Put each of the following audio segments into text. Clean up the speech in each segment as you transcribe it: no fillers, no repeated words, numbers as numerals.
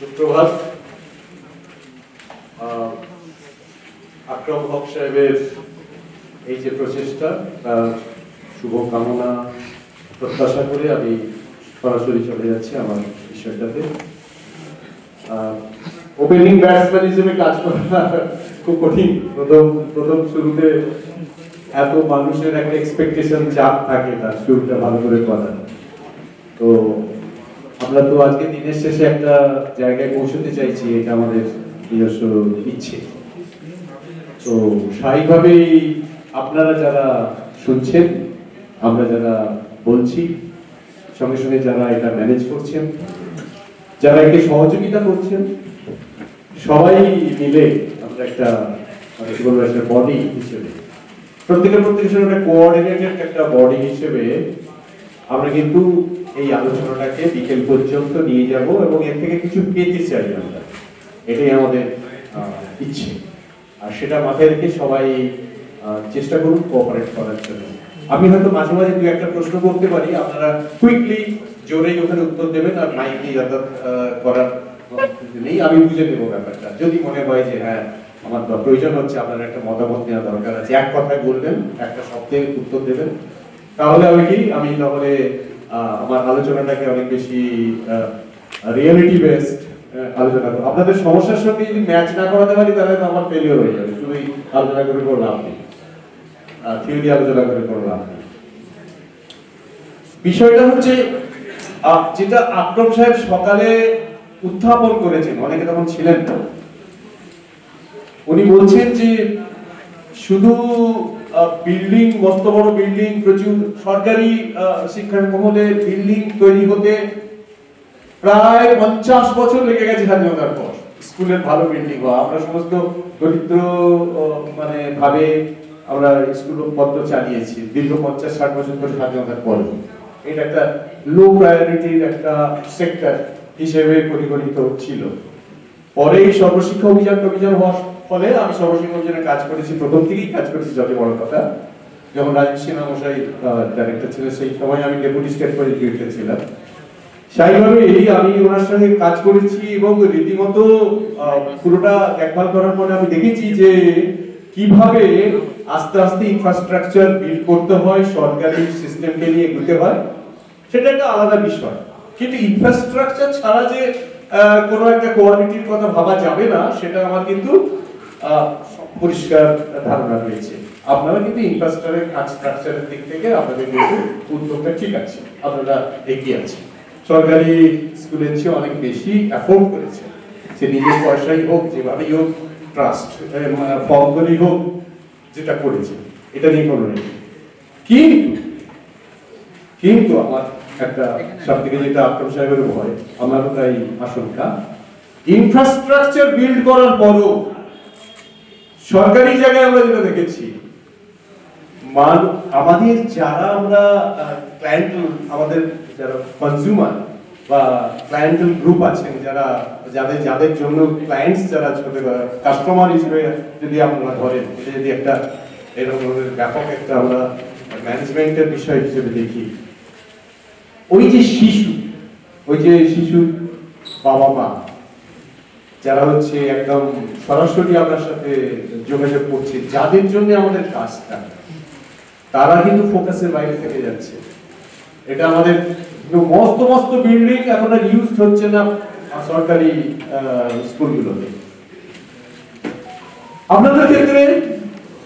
সুপ্রভাত। আকরাম হক সাহেবের এই যে প্রচেষ্টা তার শুভ কামনা প্রত্যাশা করে আমি সরাসরি চলে যাচ্ছি আমার বিষয়টাতে। ওপেনিং ব্যাটসম্যান হিসেবে কাজ করা খুব কঠিন। প্রথম শুরুতে এত মানুষের একটা এক্সপেকটেশন চাপ থাকে তার শুরুটা ভালো করে করা। তো আমরা তো আজকে দিনের শেষে একটা জায়গায় পৌঁছতে চাইছি, এটা আমাদের নিজস্ব ইচ্ছে। তো স্বাভাবিকভাবেই আপনারা যারা শুনছেন, আমরা যারা বলছি, সঙ্গে সঙ্গে যারা এটা ম্যানেজ করছেন, যারা একে সহযোগিতা করছেন, সবাই মিলে আমরা একটা বডি হিসেবে, প্রত্যেকের একটা কোঅর্ডিনেটেড একটা বডি হিসেবে আমরা কিন্তু এই আলোচনাটাকে বিকেল পর্যন্ত নিয়ে যাব এবং এর থেকে কিছু পেতে চাই আমরা। এটাই আমাদের ইচ্ছে, আর সেটা মাথায় রেখে সবাই চেষ্টা করুন কোঅপারেট করার জন্য। আমি হয়তো মাঝে মাঝে দু একটা প্রশ্ন করতে পারি, আপনারা কুইকলি জোরেই ওখানে উত্তর দেবেন, আর মাইকে যাতায়াত করার নেই, আমি বুঝে নেবো ব্যাপারটা। যদি মনে হয় যে হ্যাঁ আমার প্রয়োজন হচ্ছে, আপনার একটা মতামত নেওয়া দরকার আছে, এক কথায় বলবেন, একটা শব্দে উত্তর দেবেন, তাহলে আমি তাহলে আমার আলোচনাটাকে অনেক বেশি রিয়েলিটি বেসড আলোচনা করব। আপনাদের সমস্যার সঙ্গে যদি ম্যাচ না করাতে পারি তাহলে তো আমার ফেলিওর হয়ে যাবে। শুধু আলোচনা করে করলাম নেই, থিওরি আলোচনা করে করলাম নেই। বিষয়টা হচ্ছে যেটা আকরাম সাহেব সকালে উত্থাপন করেছেন, অনেকে তখন ছিলেন তো, উনি বলছেন যে শুধু বিল্ডিং, মস্ত বড় বিল্ডিং, প্রচুর সরকারি শিক্ষা মহলে বিল্ডিং তৈরি হতে প্রায় 50 বছর লেগে গেছে স্বাধীনতার পর। স্কুলের ভালো বিল্ডিং হওয়া, আমরা সমস্ত দরিদ্র মানে ভাবে আমরা স্কুল পত্র চালিয়েছি দীর্ঘ 50-60 বছর ধরে স্বাধীনতার পর। এটা একটা লো প্রায়োরিটির একটা সেক্টর হিসেবে পরিগণিত ছিল। পরে এই সর্বশিক্ষা অভিযান হওয়ার ফলে আমি সর্বশিক্ষা অভিযানে কাজ করেছি, প্রথম থেকেই কাজ করেছি। যত বড় কথা, যখন রাজীব সিনহা মশাই ডাইরেক্টর ছিলেন সেই সময় আমি ডেপুটি স্টেট ডিরেক্টর ছিলাম। স্বাভাবিকভাবে আমি ওনার সঙ্গে কাজ করেছি এবং রীতিমতো পুরোটা দেখভাল করার পরে আমি দেখেছি যে কিভাবে আস্তে আস্তে ইনফ্রাস্ট্রাকচার বিল্ড করতে হয়, সরকারি সিস্টেমকে নিয়ে এগোতে হয়, সেটা একটা আলাদা বিষয়। কিন্তু ইনফ্রাস্ট্রাকচার ছাড়া যে কোনো একটা কোয়ালিটির কথা ভাবা যাবে না, সেটা আমার কিন্তু পরিষ্কার ধারণা রয়েছে। আপনারা কিন্তু ইনফ্রাস্ট্রাকচারের দিক থেকে আপনাদের কিন্তু উদ্যোগটা ঠিক আছে, আপনারা এগিয়ে আছেন। সরকারি স্কুলের চেয়ে অনেক বেশি এফোর্ড করেছে, সে নিজের পয়সাই হোক, যেভাবেই হোক, ট্রাস্ট ফর্ম করেই হোক, যেটা করেছে, এটা নিয়ে কোনো নেই। কিন্তু আমার একটা সব থেকে যেটা আকরাম সাহেবের ভয়, আমারও তাই আশঙ্কা, ইনফ্রাস্ট্রাকচার বিল্ড করার পরও সরকারি জায়গায় আমরা যেটা দেখেছি, আমাদের যারা আমরা ক্লায়েন্টেল, আমাদের যারা কনজিউমার বা ক্লায়েন্টেল গ্রুপ আছেন, যাদের জন্য ক্লায়েন্টস যারা ছোট কাস্টমার হিসেবে যদি আপনারা ধরেন, এটা যদি একটা এরকম ব্যাপক একটা আমরা ম্যানেজমেন্টের বিষয় হিসেবে দেখি, ওই যে শিশু বাবা মা যারা হচ্ছে একদম সরাসরি আপনার সাথে যোগাযোগ করছে, যাদের জন্য আমাদের কাজটা, তারা কিন্তু ফোকাসের বাইরে থেকে যাচ্ছে। এটা আমাদের মস্ত বিল্ডিং এখন আর ইউজ হচ্ছে না সরকারি স্কুলগুলোতে। আপনাদের ক্ষেত্রে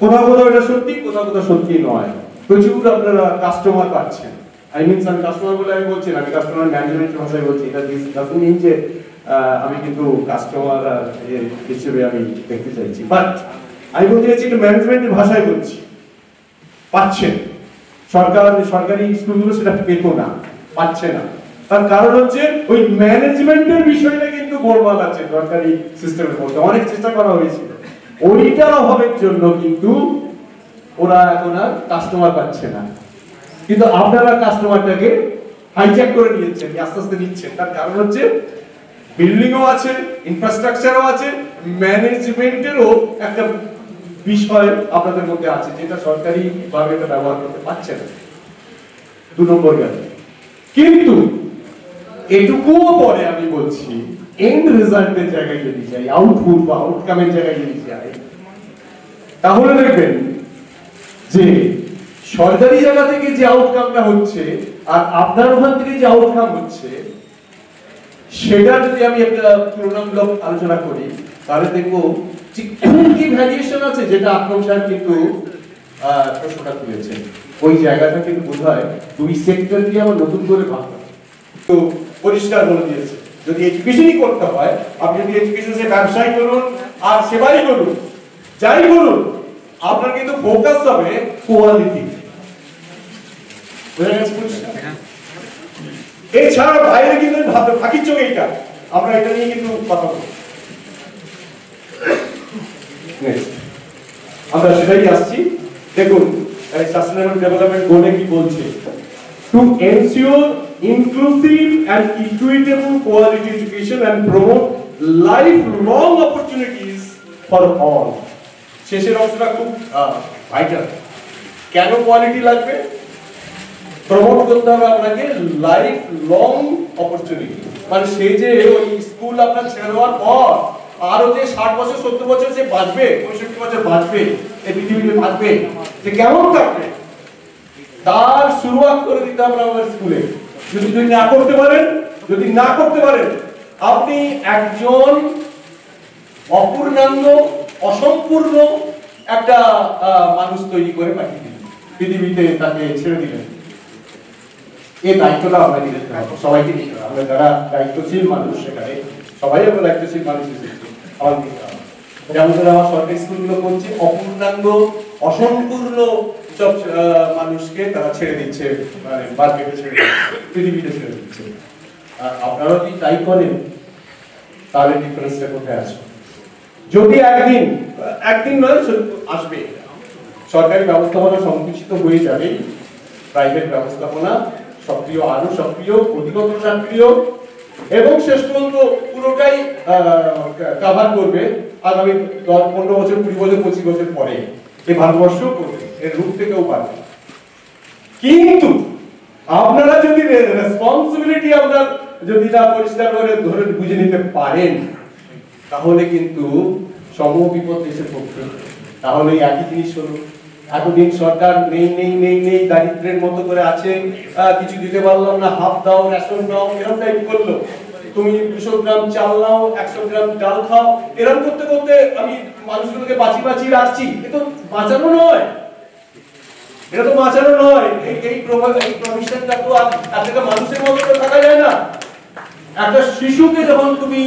কোথাও এটা সত্যি, কোথাও সত্যি নয়। প্রচুর আপনারা কাস্টমার পাচ্ছেন। আমি কাস্টমার বলে আমি বলছি না, আমি কাস্টমার ম্যানেজমেন্টের ভাষায় বলছি। এটা ডাজন্ট মিন যে আমি কিন্তু কাস্টমার হিসেবে আমি দেখতে চাইছি, বাট আমি বলতে চাইছি এটা ম্যানেজমেন্টের ভাষায় বলছি। পাচ্ছেন, সরকারি স্কুলগুলো সেটা পেত না, পাচ্ছে না। তার কারণ হচ্ছে ওই ম্যানেজমেন্টের বিষয়টা কিন্তু গোলমাল আছে সরকারি সিস্টেমের মধ্যে। অনেক চেষ্টা করা হয়েছিল, ওইটার অভাবের জন্য কিন্তু ওরা এখন আর কাস্টমার পাচ্ছে না। কিন্তু আপনারা কাস্টমারটাকে হাইজ্যাক করে নিয়েছেন, আস্তে আস্তে নিচ্ছেন। তার কারণ হচ্ছে বিল্ডিংও আছে, ইনফ্রাস্ট্রাকচারও আছে, ম্যানেজমেন্টেরও একটা বিষয় আপনাদের মধ্যে আছে, যেটা সরকারি ভাবে ব্যবহার করতে পারছে না। 2 নম্বর গেল। কিন্তু এটুকুও পরে আমি বলছি এন্ড রেজাল্টের জায়গায় যদি যাই, আউটপুট বা আউটকামের জায়গায় যদি যাই, তাহলে দেখবেন যে সরকারি জায়গা থেকে যে আউটকামটা হচ্ছে আর আপনার ওখান থেকে যে আউটকাম হচ্ছে, সেটা যদি আমি একটা তুলনামূলক আলোচনা করি, তাহলে দেখবো ঠিক কি ভ্যারিয়েশন আছে, যেটা আকরম সাহেব কিন্তু প্রশ্নটা তুলেছে। ওই জায়গাটা কিন্তু বোধহয় দুই সেক্টর দিয়ে আমার নতুন করে ভাবতে হবে। তো পরিষ্কার বলে দিয়েছে, যদি এডুকেশনই করতে হয়, আপনি যদি এডুকেশনে ব্যবসায় করুন আর সেবাই করুন, যাই করুন, আপনার কিন্তু ফোকাস হবে কোয়ালিটি। এছাড়া বাইরে কিন্তু ভাবতে ফাঁকির চোখে এইটা, আমরা এটা নিয়ে কিন্তু কথা বলি। আমরা সেটাই আসছি। দেখুন সাস্টেনেবল ডেভেলপমেন্ট গোলে কি বলছে, to ensure inclusive and equitable quality education and promote life long opportunities for all. শেষের অংশটা খুব ভাইটাল। কেন কোয়ালিটি লাগবে? প্রমোট করতে হবে আপনাকে লাইফ লং অপরচুনিটি, মানে সে যে ওই স্কুল আপনার ছেড়ে দেওয়ার পর আরো যে 60 বছর 70 বছর সে বাঁচবে, 65 বছর বাঁচবে, এই পৃথিবীতে বাঁচবে, যে কেমন থাকবে, তার শুরুয়াত করে দিতে হবে আমাদের স্কুলে। যদি না করতে পারেন, আপনি একজন অপূর্ণাঙ্গ অসম্পূর্ণ একটা মানুষ তৈরি করে পাঠিয়ে দিলেন, পৃথিবীতে তাকে ছেড়ে দিলেন। এই দায়িত্বটা আমরা নিতে হবে, সবাইকে নিতে হবে। আমরা যারা দায়িত্বশীল মানুষ, সেখানে সবাই আমরা দায়িত্বশীল মানুষ এসেছি, আমাদের নিতে হবে। যেমন ধরে আমার সরকারি স্কুলগুলো করছে, অপূর্ণাঙ্গ অসম্পূর্ণ সব মানুষকে তারা ছেড়ে দিচ্ছে, মানে মার্কেটে ছেড়ে দিচ্ছে, পৃথিবীতে ছেড়ে দিচ্ছে। আপনারা যদি তাই করেন, তাহলে ডিফারেন্সটা কোথায় আসবে? যদি একদিন নয় আসবে, সরকারি ব্যবস্থাপনা সংকুচিত হয়ে যাবে, প্রাইভেট ব্যবস্থাপনা সক্রিয়, আরো সক্রিয়, অধিকতর সক্রিয়, এবং শেষ পর্যন্ত পুরোটাই কভার করবে আগামী 10-15 বছর, 20 বছর, 25 বছর পরে এই ভারতবর্ষ করবে, এর রূপ থেকেও পারবে। কিন্তু আপনারা যদি রেসপন্সিবিলিটি আপনার যদি না পরিষ্কার করে ধরে বুঝে নিতে পারেন, তাহলে কিন্তু সমূহ বিপদ এসে পড়বে। তাহলে একই জিনিস হলো, এতদিন সরকার নেই দারিদ্রের মতো করে আছে, কিছু দিতে পারলাম না, হাফ দাও, রেশন দাও, এরকম টাইপ করলো। তুমি 200 গ্রাম চাল নাও, 100 গ্রাম ডাল খাও, এরকম করতে করতে আমি মানুষগুলোকে বাঁচিয়ে রাখছি। এ তো বাঁচানো নয়, এটা তো বাঁচানো নয়। এই প্রভিশনটা তো আর একটা মানুষের মতো তো থাকা যায় না। একটা শিশুকে যখন তুমি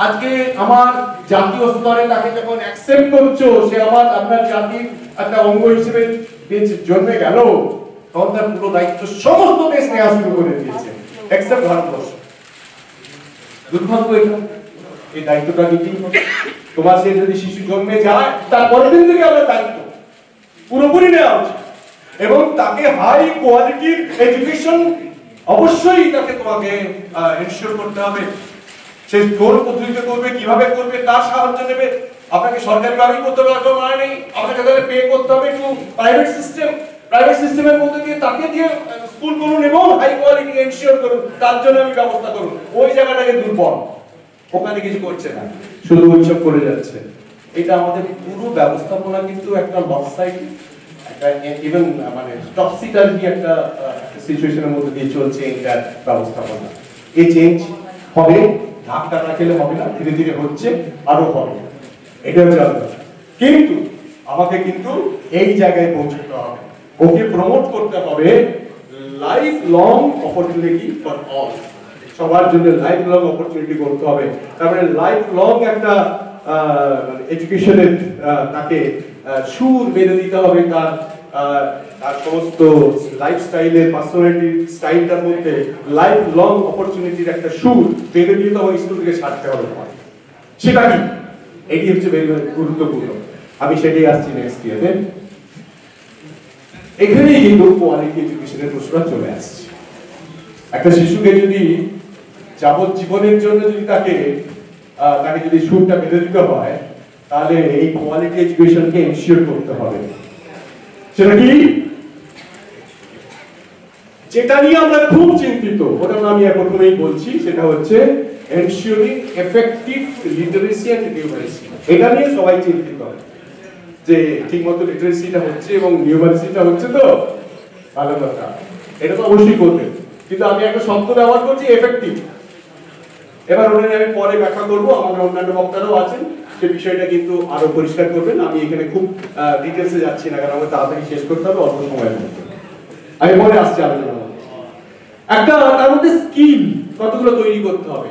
আজকে আমার জাতীয় স্তরে তাকে যখন অ্যাকসেপ্ট করছো, সে আপনার জাতির একটা অঙ্গ হিসেবে জন্মে গেল, তখন তার পুরো দায়িত্ব সমস্ত দেশ নেওয়া শুরু করে দিয়েছে, এক্সেপ্ট ভারতবর্ষ। দুর্ভাগ্য এটা, এই দায়িত্বটা নিতেই হবে। তোমার সে যদি শিশু জন্মে যায়, তার পরের দিন থেকে আমরা দায়িত্ব পুরোপুরি নেওয়া উচিত, এবং তাকে হাই কোয়ালিটির এডুকেশন অবশ্যই তাকে তোমাকে এনশিওর করতে হবে। সে কোন পদ্ধতিতে করবে, কিভাবে করবে, কার সাহায্য নেবে, আপনাকে সরকারি ভাবে করতে হবে, কোনো মানে নেই। আপনাকে তাহলে পে করতে হবে একটু প্রাইভেট সিস্টেমের মধ্যে দিয়ে তাকে দিয়ে স্কুল করুন এবং হাই কোয়ালিটি এনশিওর করুন, তার জন্য আমি ব্যবস্থা করুন। ওই জায়গাটাকে দুর্বল, ওখানে কিছু করছে না, শুধু ওইসব করে যাচ্ছে। এটা আমাদের পুরো ব্যবস্থাপনা কিন্তু একটা লস সাইড, একটা ইভেন মানে টক্সিটারি একটা সিচুয়েশনের মধ্যে দিয়ে চলছে এটা ব্যবস্থাপনা। এই চেঞ্জ হবে, ধাক্কা না খেলে হবে না, ধীরে ধীরে হচ্ছে, আরো হবে, এটাও জানতে হবে। কিন্তু আমাকে কিন্তু এই জায়গায় পৌঁছতে হবে, ওকে প্রমোট করতে হবে life long opportunity for all, সবার জন্য লাইফ লং অপরচুনিটি করতে হবে। তারপরে লাইফ লং একটা এডুকেশনের তাকে সুর বেঁধে দিতে হবে, তার সমস্ত লাইফস্টাইলের পার্সোনালিটি স্টাইলটার মধ্যে লাইফ লং অপরচুনিটির একটা সুর বেঁধে দিতে হবে, স্কুল থেকে ছাড়তে হবে। সেটা কি, এটি হচ্ছে গুরুত্বপূর্ণ। আমি সেটাই আসছি নেক্সট ইয়ারে। এখানেই কিন্তু কোয়ালিটি এডুকেশনের প্রশ্নটা চলে আসছে। একটা শিশুকে যদি যাবজ্জীবনের জন্য যদি তাকে যদি সুরটা বেঁধে দিতে হয়, তাহলে এই কোয়ালিটি এডুকেশনকে এনশিওর করতে হবে। সেটা কি? যেটা নিয়ে আমরা খুব চিন্তিত, ওটা আমি প্রথমেই বলছি, সেটা হচ্ছে ensuring effective literacy and numeracy. এটা নিয়ে সবাই চিন্তিত যে ঠিকমতো লিটারেসিটা হচ্ছে এবং নিউমারেসিটা হচ্ছে, তো ভালো কথা, এটা তো অবশ্যই করবে। কিন্তু আমি একটা শব্দ ব্যবহার করছি, এফেক্টিভ। এবার ওটা নিয়ে আমি পরে ব্যাখ্যা করবো, আমাদের অন্যান্য বক্তারাও আছেন, সে বিষয়টা কিন্তু আরো পরিষ্কার করবেন। আমি এখানে খুব ডিটেলসে যাচ্ছি না, কারণ আমাকে তাড়াতাড়ি শেষ করতে হবে অল্প সময়ের মধ্যে। আমি পরে আসছি আলোচনা। একটা তার মধ্যে স্কিল কতগুলো তৈরি করতে হবে,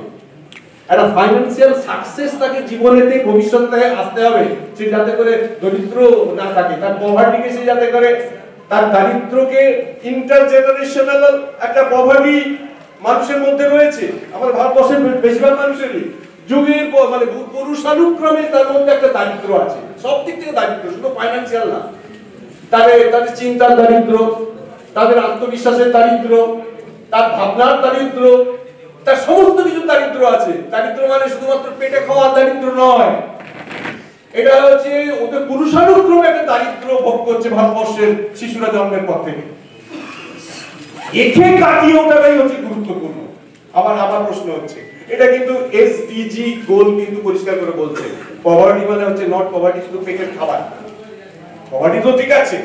একটা ফাইন্যান্সিয়াল সাকসেস তাকে জীবনেতে ভবিষ্যতে আসতে হবে, সে যাতে করে দরিদ্র না থাকে, তার পভার্টিকে সে যাতে করে, তার দারিদ্রকে, ইন্টারজেনারেশনাল একটা পভার্টি মানুষের মধ্যে রয়েছে, আমাদের ভারতবর্ষের বেশিরভাগ মানুষেরই যুগের মানে পুরুষানুক্রমে তার মধ্যে একটা দারিদ্র আছে, সব দিক থেকে দারিদ্র, শুধু ফাইন্যান্সিয়াল না, তাদের চিন্তার দারিদ্র, তাদের আত্মবিশ্বাসের দারিদ্র, তার ভাবনার দারিদ্র, তার সমস্ত কিছু দারিদ্র আছে। দারিদ্র মানে শুধুমাত্র পেটে খাওয়ার দারিদ্র নয়, এটা হচ্ছে ওদের পুরুষানুক্রমে একটা দারিদ্র ভোগ করছে ভারতবর্ষের শিশুরা জন্মের পর থেকে। একে কাটিয়ে ওঠাটাই হচ্ছে গুরুত্বপূর্ণ। আমার প্রশ্ন হচ্ছে, এটা কিন্তু এসডিজি গোল কিন্তু পরিষ্কার করে বলছে, পভার্টি মানে হচ্ছে নট পভার্টি শুধু পেটের খাবার, পভার্টি তো ঠিক আছে,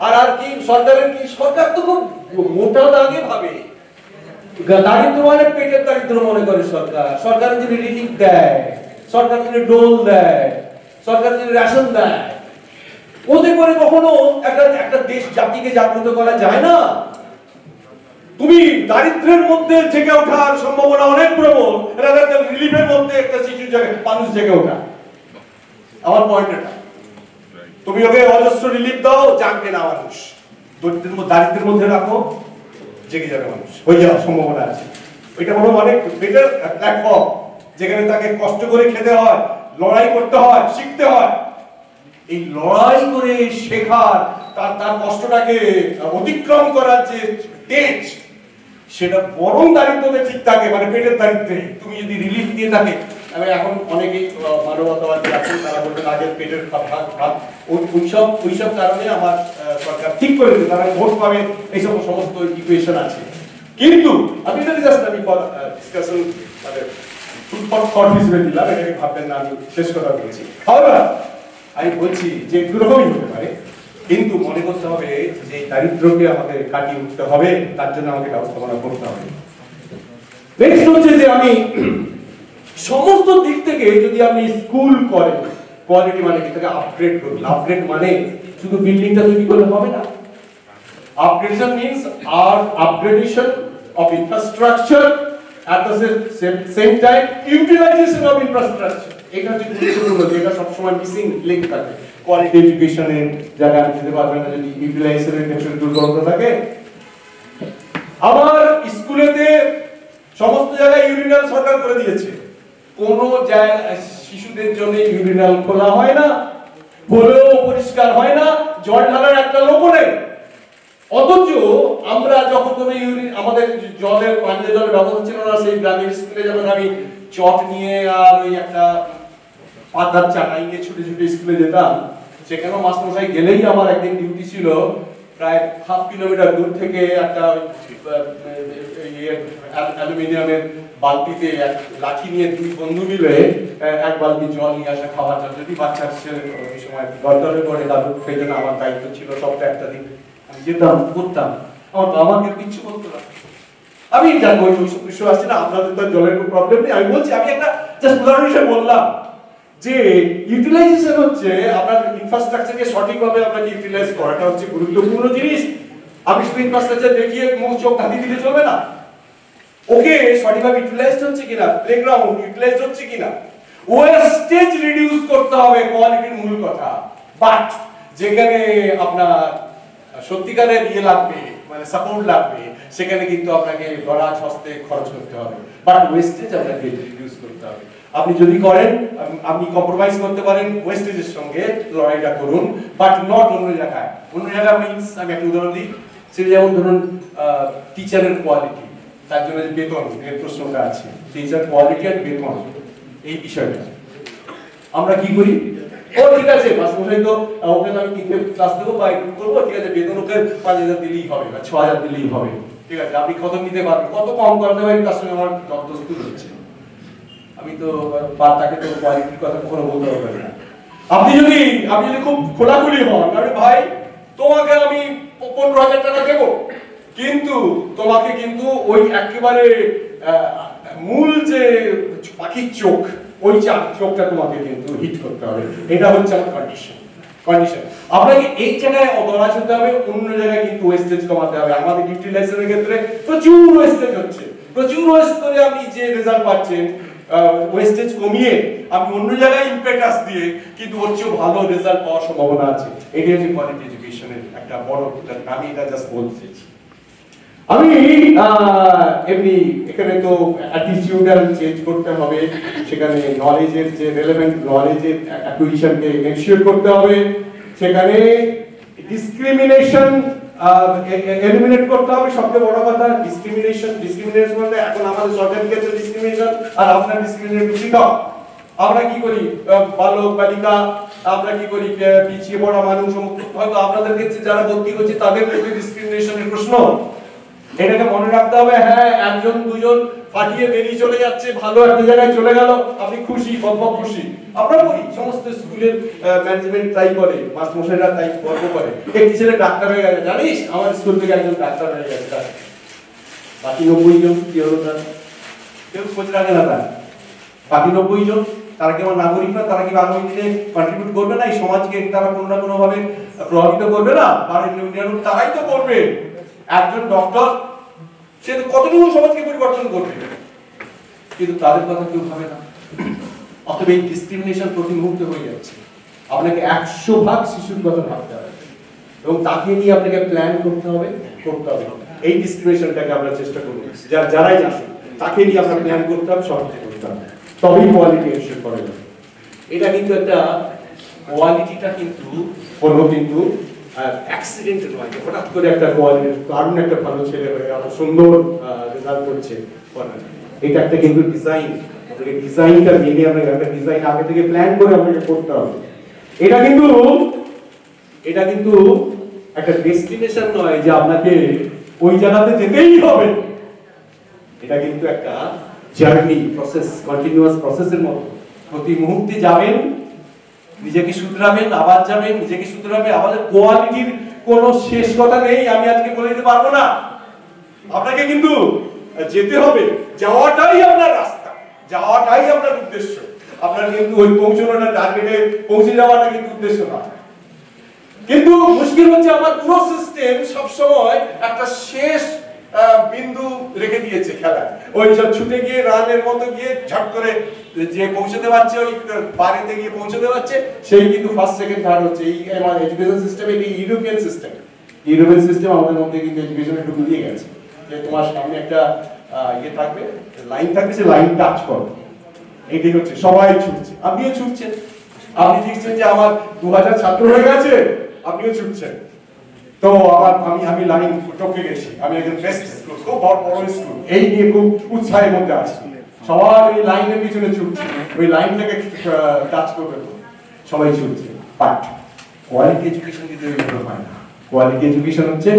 আর কি সরকারের কি, সরকার তো খুব মোটা দাগে ভাবে দারিদ্র মানে পেটের দারিদ্র মনে করে সরকার। সরকার যদি রিলিফ দেয়, সরকার যদি ডোল দেয়, সরকার যদি রেশন দেয়, ওতে করে কখনো একটা দেশ জাতিকে জাগ্রত করা যায় না। তুমি দারিদ্রের মধ্যে জেগে ওঠার সম্ভাবনা অনেক প্রবল, রিলিফের মধ্যে একটা শিশু মানুষ জেগে ওঠা। আমার পয়েন্ট এটা, তুমি ওকে অজস্র রিলিফ দাও, জাগবে না মানুষ। দারিদ্রের মধ্যে রাখো, জেগে যাবে মানুষ, হয়ে যাওয়ার সম্ভাবনা আছে। ওইটা বড় অনেক বেটার প্ল্যাটফর্ম, যেখানে তাকে কষ্ট করে খেতে হয়, লড়াই করতে হয়, শিখতে হয়। এই লড়াই করে শেখার, তার কষ্টটাকে অতিক্রম করার যে তেজ, সেটা বরং দারিদ্রতে ঠিক থাকে, মানে পেটের দারিদ্রে তুমি যদি রিলিফ দিয়ে থাকে। আমি এখন অনেকেই মানবতাবাদী আছেন, তারা বলবেন আগে পেটের ভাত, ওইসব কারণে আমার সরকার ঠিক করেছে, তারা ভোট পাবে, এইসব সমস্ত ইকুয়েশন আছে। কিন্তু আমি এটা জাস্ট আমি ডিসকাশন মানে ফুড ফর থট হিসেবে দিলাম, এটাকে ভাববেন না আমি শেষ কথা বলছি। হাওয়ার আমি বলছি যে দুরকমই হতে পারে, কিন্তু মনে করতে হবে যে দারিদ্রকে আমাদের কাটিয়ে উঠতে হবে, তার জন্য আমাকে ব্যবস্থাপনা করতে হবে। নেক্সট হচ্ছে যে আমি সমস্ত দিক থেকে যদি আপনি স্কুল করেন, কোয়ালিটি মানে কি, তাকে আপগ্রেড করুন। আপগ্রেড মানে শুধু বিল্ডিংটা তৈরি করলে হবে না। আপগ্রেডেশন মিন্স আর upgradation of infrastructure, at the same time utilization of infrastructure। এটা হচ্ছে গুরুত্বপূর্ণ, যেটা সবসময় মিসিং লিংক থাকে। কোয়ালিটি এডুকেশনের জায়গায় আপনি যেতে পারবেন না যদি ইউটিলাইজেশনের ক্ষেত্রে দুর্বলতা থাকে। আবার স্কুলেতে সমস্ত জায়গায় ইউরিনাল সরকার করে দিয়েছে, কোনো জায়গায় শিশুদের জন্য ইউরিনাল খোলা হয় না, হলেও পরিষ্কার হয় না, জল ঢালার একটা লোকও নেই। অথচ আমরা যখন কোনো আমাদের জলের পানীয় জলের ব্যবস্থা ছিল না, সেই গ্রামের স্কুলে যখন আমি চট নিয়ে আর ওই একটা পাতার চাটাই নিয়ে ছুটে ছুটে স্কুলে যেতাম, সেখানে মাস্টারমশাই গেলেই আমার একদিন ডিউটি ছিল প্রায় 1/2 কিলোমিটার দূর থেকে একটা অ্যালুমিনিয়ামের বালতিতে এক লাঠি নিয়ে দুই বন্ধু মিলে এক বালতি জল নিয়ে আসা, খাওয়ার জন্য। যদি বাচ্চা ছেলে ওই সময় দরকারের পরে দাদু, সেই জন্য আমার দায়িত্ব ছিল সপ্তাহে একটা দিন আমি যেতাম, করতাম। আমার আমাকে কিচ্ছু বলতো না। আমি জানবো ওইসব বিষয় আসছে না, আপনাদের তো জলের কোনো প্রবলেম নেই। আমি বলছি, আমি একটা জাস্ট উদাহরণ হিসেবে বললাম যে ইউটিলাইজেশন হচ্ছে আপনার ইনফ্রাস্ট্রাকচারকে সঠিকভাবে আপনাকে ইউটিলাইজ করাটা হচ্ছে গুরুত্বপূর্ণ জিনিস। আমি শুধু ইনফ্রাস্ট্রাকচার দেখিয়ে মুখ চোখ ধাঁধি দিলে চলবে না, ওকে সঠিকভাবে ইউটিলাইজড হচ্ছে কিনা, প্লেগ্রাউন্ড ইউটিলাইজড হচ্ছে কিনা, ওয়েস্টেজ রিডিউস করতে হবে, কোয়ালিটির মূল কথা। বাট যেখানে আপনার সত্যিকারের ইয়ে লাগবে, মানে সাপোর্ট লাগবে, সেখানে কিন্তু আপনাকে গড়াজ হস্তে খরচ করতে হবে, বাট ওয়েস্টেজ আপনাকে রিডিউস করতে হবে। আপনি যদি করেন, আপনি কম্প্রোমাইজ করতে পারেন ওয়েস্টেজের সঙ্গে, লড়াইটা করুন, বাট নট অন্য জায়গায়। অন্য জায়গায় মিন্স আমি একটা উদাহরণ দিই, সেটা যেমন ধরুন টিচারের কোয়ালিটি, তার জন্য যে বেতন এর প্রশ্নটা আছে, টিচার কোয়ালিটি আর বেতন, এই বিষয়টা আমরা কি করি? ও ঠিক আছে, মাস্টারমশাই তো ওকে আমি কি ক্লাস দেবো বা একটু করবো, ঠিক আছে, বেতন ওকে 5,000 দিলেই হবে বা 6,000 দিলেই হবে। ঠিক আছে, আপনি কত নিতে পারবেন, কত কম করাতে পারি তার সঙ্গে আমার দস্তু হচ্ছে। আমি তো তাকে তো কোয়ালিটির কথা কখনো বলতে পারবেন না। আপনি যদি খুব খোলাখুলি হন, আরে ভাই তোমাকে আমি 15,000 টাকা দেবো, কিন্তু তোমাকে কিন্তু ওই একেবারে মূল যে পাখির চোখ, ওই চোখটা তোমাকে কিন্তু হিট করতে হবে। এটা হচ্ছে আমার কন্ডিশন। আপনাকে এই জায়গায় অদরাজ হতে হবে, অন্য জায়গায় কিন্তু ওয়েস্টেজ কমাতে হবে। আমাদের ইউটিলাইজেশনের ক্ষেত্রে প্রচুর ওয়েস্টেজ হচ্ছে, প্রচুর ওয়েস্ট করে আপনি যে রেজাল্ট পাচ্ছেন, ওয়েস্টেজ কমিয়ে আপনি অন্য জায়গায় ইম্পেটাস দিয়ে কিন্তু ওর চেয়েও ভালো রেজাল্ট পাওয়ার সম্ভাবনা আছে। এটাই হচ্ছে কোয়ালিটি এডুকেশনের একটা বড়, আমি এটা জাস্ট বলতে চাইছি। আমি এমনি এখানে তো অ্যাটিটিউডাল চেঞ্জ করতে হবে, সেখানে নলেজের যে রেলেভেন্ট নলেজের অ্যাকুইজিশনকে এনশিওর করতে হবে, সেখানে ডিসক্রিমিনেশন এলিমিনেট করতে হবে। সবচেয়ে বড় কথা ডিসক্রিমিনেশন মানে এখন আমাদের সরকারি ক্ষেত্রে ডিসক্রিমিনেশন আর আপনার ডিসক্রিমিনেট পৃথক। আমরা কি করি, বালক বালিকা, আমরা কি করি পিছিয়ে পড়া মানুষ, হয়তো আপনাদের ক্ষেত্রে যারা ভর্তি করছে তাদের ক্ষেত্রে ডিসক্রিমিনেশনের প্রশ্ন। এটাকে মনে রাখতে হবে। হ্যাঁ, একজন দুজন ফাটিয়ে বেরিয়ে চলে যাচ্ছে, ভালো একটা জায়গায় চলে গেল, আপনি খুশি, বড় খুশি। আমরা বলি সমস্ত স্কুলের ম্যানেজমেন্ট তাই করে, মাস্টারমশাইরা তাই গর্ব করে, একটি ছেলে ডাক্তার হয়ে গেছে, জানিস আমার স্কুল থেকে একজন ডাক্তার হয়ে গেছে। বাকি 90 জন কি হলো তার? কেউ খোঁজ রাখে না তার। বাকি 90 জন তারা কি আমার নাগরিক না? তারা কি আগামী দিনে কন্ট্রিবিউট করবে না এই সমাজকে? তারা কোনো না কোনো ভাবে প্রভাবিত করবে না? তারাই তো করবে। একজন ডক্টর সে কতটুকু সমাজকে পরিবর্তন করবে, কিন্তু তাদের কথা কেউ ভাবে না। অতএব এই ডিসক্রিমিনেশন প্রতি মুহূর্তে হয়ে যাচ্ছে। আপনাকে 100% শিশুর কথা ভাবতে হবে এবং তাকে নিয়ে আপনাকে প্ল্যান করতে হবে। এই ডিসক্রিমিনেশনটাকে আমরা চেষ্টা করব, যারাই আসুন তাকে নিয়ে আমরা প্ল্যান করতে হবে, সব কিছু করতে হবে, তবেই কোয়ালিটি এনশিওর করা যাবে। এটা কিন্তু একটা কোয়ালিটিটা কিন্তু কোনো কিন্তু অ্যাক্সিডেন্ট নয়, হঠাৎ করে একটা কোয়ালিটির কারণ একটা ভালো ছেলে হয়ে এত সুন্দর রেজাল্ট করছে, এটা একটা কিন্তু ডিজাইন। আপনাকে ডিজাইনটা মেনে আপনাকে একটা ডিজাইন আগে থেকে প্ল্যান করে আপনাকে করতে হবে। এটা কিন্তু একটা ডেস্টিনেশন নয় যে আপনাকে ওই জায়গাতে যেতেই হবে। এটা কিন্তু একটা জার্নি, প্রসেস, কন্টিনিউয়াস প্রসেসের মতো। প্রতি মুহূর্তে যাবেন, নিজেকে শুধরাবেন, আবার যাবেন, নিজেকে শুধরাবেন। আমাদের কোয়ালিটির কোনো শেষ কথা নেই, আমি আজকে বলে দিতে পারবো না। আপনাকে কিন্তু যেতে হবে, যাওয়াটাই আপনার রাস্তা, যাওয়াটাই আপনার উদ্দেশ্য। আপনার কিন্তু ওই পৌঁছানোটা, টার্গেটে পৌঁছে যাওয়াটা কিন্তু উদ্দেশ্য না। কিন্তু মুশকিল হচ্ছে আমার পুরো সিস্টেম সবসময় একটা শেষ বিন্দু রেখে দিয়েছে খেলা। ওই সব ছুটে গিয়ে রানের মতো গিয়ে ঝট করে যে পৌঁছতে পারছে, ওই পারেতে গিয়ে পৌঁছতে পারছে, সেই কিন্তু ফার্স্ট সেকেন্ড থার্ড হচ্ছে। এই আমাদের এডুকেশন সিস্টেম, এই ইউরোপিয়ান সিস্টেম আমাদের মধ্যে কিন্তু এডুকেশন একটু গুলিয়ে গেছে। যে তোমার সামনে একটা ইয়ে থাকবে, লাইন থাকবে, সে লাইন টাচ করো, এইটাই হচ্ছে। সবাই ছুটছে, আপনিও ছুটছেন। আপনি দেখছেন যে আমার 2000 ছাত্র হয়ে গেছে, আপনিও ছুটছেন। তো আমি লাইন টপকে গেছি, আমি একজন বেস্ট স্কুল, খুব বড় স্কুল, এই নিয়ে খুব উৎসাহের মধ্যে আছি। সবাই ওই লাইনের পিছনে ছুটছে, ওই লাইনটাকে টাচ করবে, সবাই ছুটছে। বাট কোয়ালিটি এডুকেশন কিন্তু এগুলো হয় না। কোয়ালিটি এডুকেশন হচ্ছে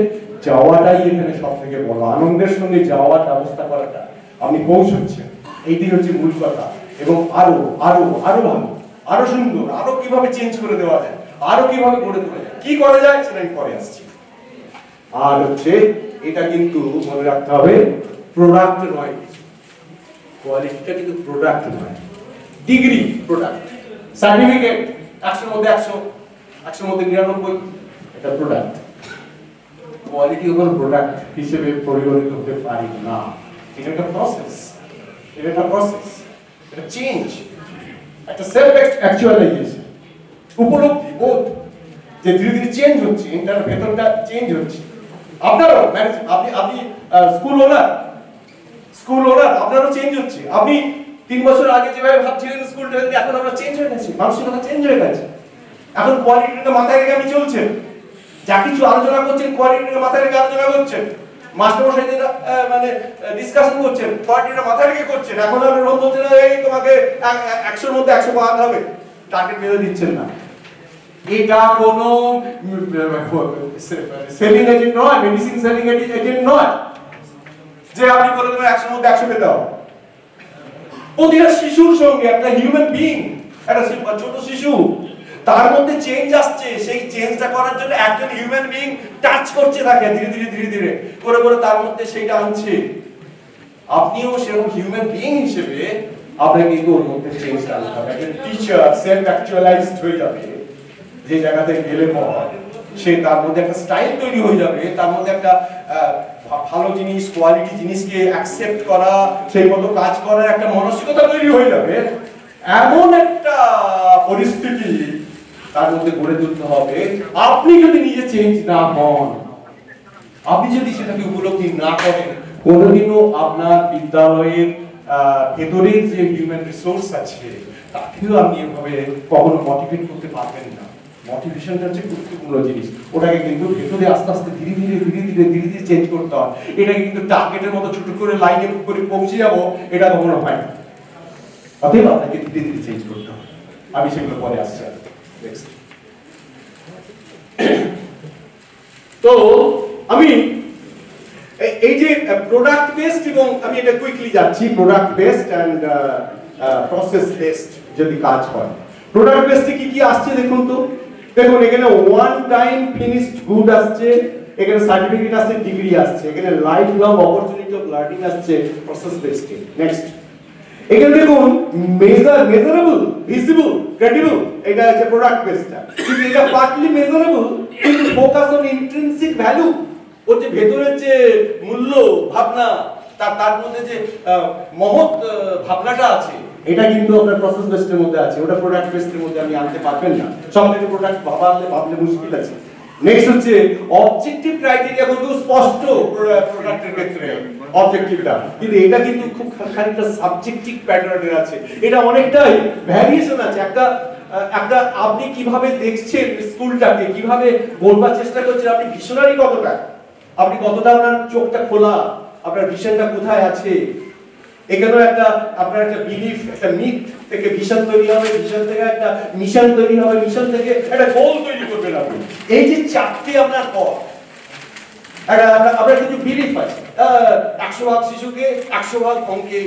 যাওয়াটাই এখানে সব থেকে বড়, আনন্দের সঙ্গে যাওয়ার ব্যবস্থা করাটা। আপনি পৌঁছচ্ছেন, এইটাই হচ্ছে মূল কথা। এবং আরো আরো আরো ভালো, আরো সুন্দর, আরো কিভাবে চেঞ্জ করে দেওয়া যায়, আরো কিভাবে গড়ে তোলা যায়, কি করা যায় সেটা আমি পরে আসছি। আর হচ্ছে এটা কিন্তু মনে রাখতে হবে, প্রোডাক্ট নয়, কোয়ালিটিটা কিন্তু প্রোডাক্ট নয়। ডিগ্রি প্রোডাক্ট, সার্টিফিকেট 100 মধ্যে 100, 100 মধ্যে 99, এটা প্রোডাক্ট। কোয়ালিটি কোনো প্রোডাক্ট হিসেবে পরিগণিত হতে পারে না। এটা একটা প্রসেস, এটা চেঞ্জ, একটা সেলফ অ্যাকচুয়ালাইজেশন, উপলব্ধি, বোধ, যে ধীরে ধীরে চেঞ্জ হচ্ছে, ইন্টার ভেতরটা চেঞ্জ হচ্ছে। আপনারও আপনি স্কুল ওনার আপনারও চেঞ্জ হচ্ছে। আপনি 3 বছর আগে যেভাবে ভাবছিলেন স্কুলটা, এখন আমরা চেঞ্জ হয়ে গেছি, মানসিকতা চেঞ্জ হয়ে গেছে। এখন কোয়ালিটিটা মাথায় রেখে আমি চলছেন, যা কিছু আলোচনা করছেন কোয়ালিটিটা মাথায় রেখে আলোচনা করছেন, মাস্টারমশাইদের মানে ডিসকাশন করছেন, কোয়ালিটিটা মাথায় রেখে করছেন। এখন আপনি রোজ বলছেন এই তোমাকে 100 মধ্যে 100 পাওয়াতে হবে, টার্গেট বেঁধে দিচ্ছেন না। এটা কোনো সেলিং এজেন্ট নয়, মেডিসিন সেলিং এজেন্ট নয়, যে আপনি বলে দেবেন 100 মধ্যে 100 পেতে হবে। প্রতিটা শিশুর সঙ্গে একটা হিউম্যান বিইং, একটা ছোট শিশু, তার মধ্যে চেঞ্জ আসছে, সেই চেঞ্জটা করার জন্য একজন হিউম্যান বিইং টাচ করছে তাকে ধীরে ধীরে ধীরে ধীরে করে করে তার মধ্যে সেইটা আনছে। আপনিও সেরকম হিউম্যান বিইং হিসেবে আপনাকে কিন্তু ওর মধ্যে চেঞ্জটা আনতে হবে। একজন টিচার সেলফ অ্যাকচুয়ালাইজড হয়ে যাবে, যে জায়গাতে গেলে পর সে তার মধ্যে একটা স্টাইল তৈরি হয়ে যাবে, তার মধ্যে একটা ভালো জিনিস, কোয়ালিটি জিনিসকে অ্যাকসেপ্ট করা, সেই মতো কাজ করার একটা মানসিকতা তৈরি হয়ে যাবে। এমন একটা পরিস্থিতি তার মধ্যে গড়ে তুলতে হবে। আপনি যদি নিজে চেঞ্জ না হন, আপনি যদি সেটাকে উপলব্ধি না করেন, কোনোদিনও আপনার বিদ্যালয়ের ভেতরের যে হিউম্যান রিসোর্স আছে তাকেও আপনি এভাবে কখনো মোটিভেট করতে পারবেন না। মোটিভেশনটা হচ্ছে গুরুত্বপূর্ণ জিনিস, ওটাকে কিন্তু ভেতরে আস্তে আস্তে ধীরে ধীরে ধীরে ধীরে ধীরে ধীরে চেঞ্জ করতে হয়। এটাকে কিন্তু টার্গেটের মতো ছোট করে লাইনে করে পৌঁছে যাবো, এটা কখনো হয় না। অতএব আপনাকে ধীরে ধীরে চেঞ্জ করতে হবে। আমি সেগুলো পরে আসছি। নেক্সট। তো আমি এই যে প্রোডাক্ট বেসড, এবং আমি এটা কুইকলি যাচ্ছি, product based and process based যদি কাজ হয়। প্রোডাক্ট বেসডে কি কি আসছে দেখুন তো। দেখুন এখানে ওয়ান টাইম ফিনিশড গুড আসছে, এখানে সার্টিফিকেট আসছে, ডিগ্রি আসছে, এখানে life long opportunity of learning আসছে প্রসেস বেসডে। নেক্সট, এখানে দেখুন মেজারেবল, ভিজিবল, ক্রেডিবল, এটা হচ্ছে প্রোডাক্ট বেসডটা। কিন্তু এটা পার্টলি মেজারেবল, কিন্তু ফোকাস অন ইন্ট্রিনসিক ভ্যালু, ওর যে ভেতরের যে মূল্য ভাবনা, তার মধ্যে যে মহৎ ভাবনাটা আছে, এটা কিন্তু আপনার প্রসেস বেসডের মধ্যে আছে, ওটা প্রোডাক্ট বেসডের মধ্যে আপনি আনতে পারবেন না। সব থেকে প্রোডাক্ট ভাবলে মুশকিল আছে। নেক্সট হচ্ছে অবজেক্টিভ ক্রাইটেরিয়া কিন্তু স্পষ্ট প্রোডাক্টের ক্ষেত্রে অবজেক্টিভটা, কিন্তু এটা কিন্তু খুব খানিকটা সাবজেক্টিভ প্যাটার্নের আছে, এটা অনেকটাই ভ্যারিয়েশন আছে। একটা আপনি কিভাবে দেখছেন স্কুলটাকে, কিভাবে বলবার চেষ্টা করছেন, আপনি ভিশনারি কতটা, আপনি কতটা আপনার চোখটা খোলা, আপনার ভিশনটা কোথায় আছে। এখানেও আপনার একটা বিলিফ, একটা মিথ থেকে ভিশন তৈরি হবে, ভিশন থেকে একটা মিশন তৈরি হবে, মিশন থেকে একটা গোল তৈরি করবেন আপনি। এই যে চারটে আপনার পথ, আপনার কিছু বিলিফ আছে, 100% শিশুকে 100% অঙ্কে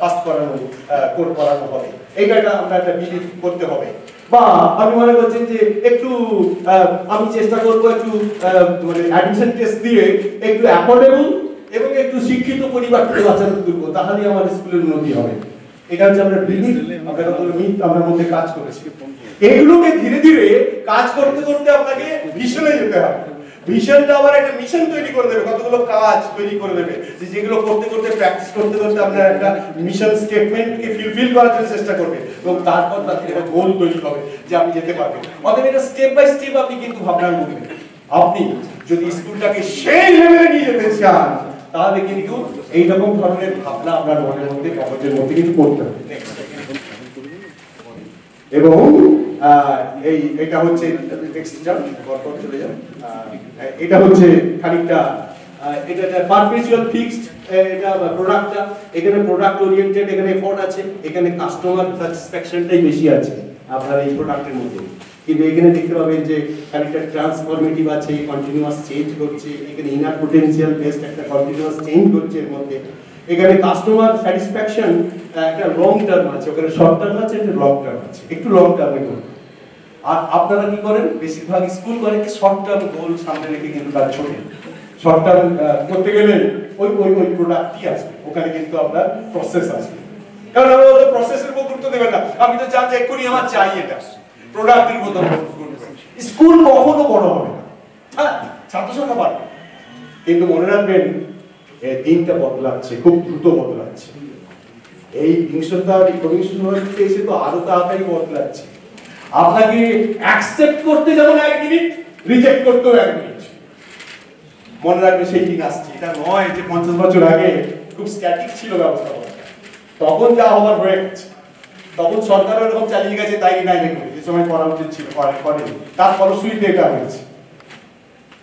পাস করানো হবে, এইটা আমরা একটা বিলিফ করতে হবে। বা আমি মনে করছেন যে একটু আমি চেষ্টা করবো একটু মানে অ্যাডমিশন টেস্ট দিয়ে একটু অ্যাফোর্ডেবল এবং একটু শিক্ষিত পরিবার থেকে বাচ্চাদের তুলবো, তাহলে আমার স্কুলের উন্নতি হবে। এটা হচ্ছে আমরা বিলিফ, আমরা কতগুলো মিথ আপনার মধ্যে কাজ করেছি। এগুলোকে ধীরে ধীরে কাজ করতে করতে আপনাকে ভিশনে যেতে হবে। ভিশনটা আবার একটা মিশন তৈরি করে দেবে, কতগুলো কাজ তৈরি করে দেবে, যেগুলো করতে করতে প্র্যাকটিস করতে করতে আপনার একটা মিশন স্টেটমেন্টকে ফুলফিল করার জন্য চেষ্টা করবে, এবং তারপর তার একটা গোল তৈরি হবে যে আপনি যেতে পারবেন। অতএব এটা স্টেপ বাই স্টেপ আপনি কিন্তু ভাবনার মধ্যে, আপনি যদি স্কুলটাকে সেই লেভেলে নিয়ে যেতে চান, তাহলে কিন্তু এইরকম ধরনের ভাবনা আপনার মনের মধ্যে, কাগজের মধ্যে কিন্তু করতে হবে। এবং এটা হচ্ছে চলে যান, এটা হচ্ছে খানিকটা এটা পারপেচুয়াল ফিক্সড, এটা প্রোডাক্টটা, এখানে প্রোডাক্ট ওরিয়েন্টেড, এখানে এফোর্ট আছে, এখানে কাস্টমার স্যাটিসফ্যাকশনটাই বেশি আছে আপনার এই প্রোডাক্টের মধ্যে। কিন্তু এখানে দেখতে পাবেন যে খানিকটা ট্রান্সফরমেটিভ আছে, কন্টিনিউয়াস চেঞ্জ করছে, এখানে ইনার পোটেনশিয়াল বেসড একটা কন্টিনিউয়াস চেঞ্জ করছে এর মধ্যে। এখানে কাস্টমার স্যাটিসফ্যাকশন একটা লং টার্ম আছে, ওখানে শর্ট টার্ম আছে, একটা লং টার্ম আছে, একটু লং টার্মে করুন। আর আপনারা কি করেন, বেশিরভাগ স্কুল করে কি শর্ট টার্ম গোল সামনে রেখে কিন্তু কাজ ছোটেন। শর্ট টার্ম করতে গেলে ওই প্রোডাক্টই আসবে, ওখানে কিন্তু আপনার প্রসেস আসবে। কারণ আমরা ওই প্রসেসের উপর গুরুত্ব দেবেন না, আমি তো জানি এক্ষুনি আমার চাই এটা, প্রোডাক্টের উপর স্কুল কখনো বড় হবে না। হ্যাঁ, ছাত্র সংখ্যা বাড়বে, কিন্তু মনে রাখবেন দিনটা বদলাচ্ছে, খুব দ্রুত বদলাচ্ছে। এই বিংশ শতাব্দীতে এসে তো আরো তাড়াতাড়ি বদলাচ্ছে। আপনাকে অ্যাকসেপ্ট করতে যেমন 1 মিনিট, রিজেক্ট করতেও 1 মিনিট। মনে রাখবে সেই দিন আসছে, এটা নয় যে 50 বছর আগে খুব স্ট্যাটিক ছিল ব্যবস্থাপনা, তখন যা হবার হয়ে গেছে। তখন সরকারও এরকম চালিয়ে গেছে, তাই নাই দেখুন যে সময় করা উচিত ছিল করেনি, তার ফলশ্রুতিতে এটা হয়েছে।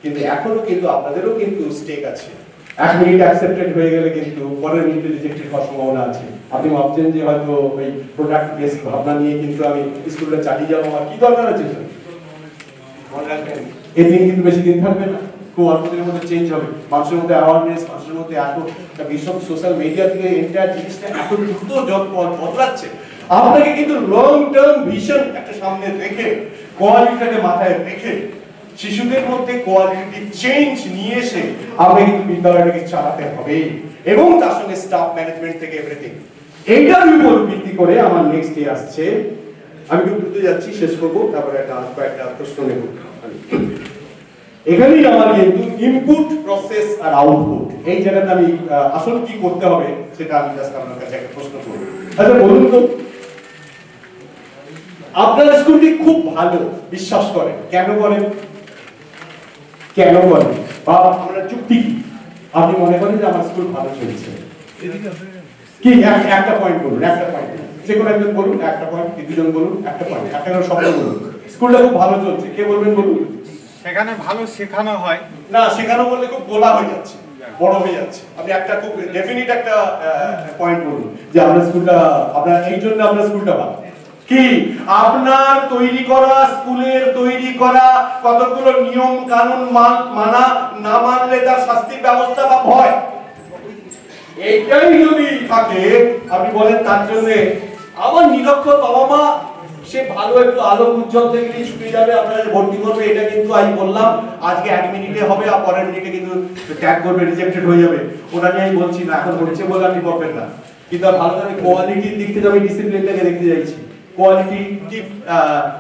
কিন্তু এখনো কিন্তু আপনাদেরও কিন্তু স্টেক আছে। 1 মিনিট অ্যাকসেপ্টেড হয়ে গেলে কিন্তু পরের মিনিটে রিজেক্টেড হওয়ার সম্ভাবনা আছে। আপনি ভাবছেন যে হয়তো ওই প্রোডাক্ট বেসড ভাবনা নিয়ে কিন্তু আমি স্কুলটা চালিয়ে যাবো, আমার কি দরকার আছে? মনে রাখবেন এই দিন কিন্তু বেশি দিন থাকবে না। খুব অল্প দিনের মধ্যে চেঞ্জ হবে, মানুষের মধ্যে অ্যাওয়ারনেস, মানুষের মধ্যে এত বিশ্ব সোশ্যাল মিডিয়া থেকে এন্টায়ার জিনিসটা এত দ্রুত বদলাচ্ছে। আপনাকে কিন্তু লং টার্ম ভিশন একটা সামনে রেখে, কোয়ালিটিটাকে মাথায় রেখে, শিশুদের মধ্যে কোয়ালিটি চেঞ্জ নিয়ে এসে আমরা কিন্তু বিদ্যালয়টাকে চালাতে হবে, এবং তার সঙ্গে স্টাফ ম্যানেজমেন্ট থেকে এভরিথিং। এইটার উপর ভিত্তি করে আমার নেক্সট ডে আসছে, আমি একটু দ্রুত যাচ্ছি, শেষ করবো, তারপরে একটা প্রশ্ন নেব। এখানেই আমার কিন্তু ইনপুট, প্রসেস আর আউটপুট, এই জায়গাতে আমি আসলে কি করতে হবে সেটা আমি জাস্ট আপনার কাছে একটা প্রশ্ন করব। আচ্ছা বলুন তো, আপনার স্কুলটি খুব ভালো বিশ্বাস করেন, কেন করেন? কেন করেন? বা আমরা যুক্তি কি? আপনি মনে করেন যে আমার স্কুল ভালো চলছে, কি একটা পয়েন্ট বলুন, একটা পয়েন্ট, যে কোনো একজন বলুন, একটা পয়েন্ট, দুজন বলুন, একটা পয়েন্ট, একটা শব্দ বলুন। স্কুলটা খুব ভালো চলছে, কে বলবেন বলুন? সেখানে ভালো শেখানো হয় না, শেখানো বললে খুব গোলা হয়ে যাচ্ছে, বড় হয়ে যাচ্ছে। আপনি একটা খুব ডেফিনিট একটা পয়েন্ট বলুন যে আপনার স্কুলটা, আপনার এই জন্য আপনার স্কুলটা ভালো। কি আপনার তৈরি করা স্কুলের তৈরি করা কতগুলো নিয়ম কানুন মানা না মানলে তার শাস্তির ব্যবস্থা বা ভয়, এইটাই যদি থাকে আপনি বলেন তার জন্য আমার নিরক্ষর বাবা মা সে ভালো একটু আলো উজ্জ্বল থেকে ছুটে যাবে, আপনারা ভর্তি করবে, এটা কিন্তু আমি বললাম আজকে 1 মিনিটে হবে, আর পরের মিনিটে কিন্তু ট্যাগ করবে, রিজেক্টেড হয়ে যাবে, ওটা নিয়ে আমি বলছি না, এখন হচ্ছে বলে আপনি বলবেন না। কিন্তু ভালো করে কোয়ালিটির দিক থেকে আমি ডিসিপ্লিনটাকে দেখতে চাইছি, কোয়ালিটি কি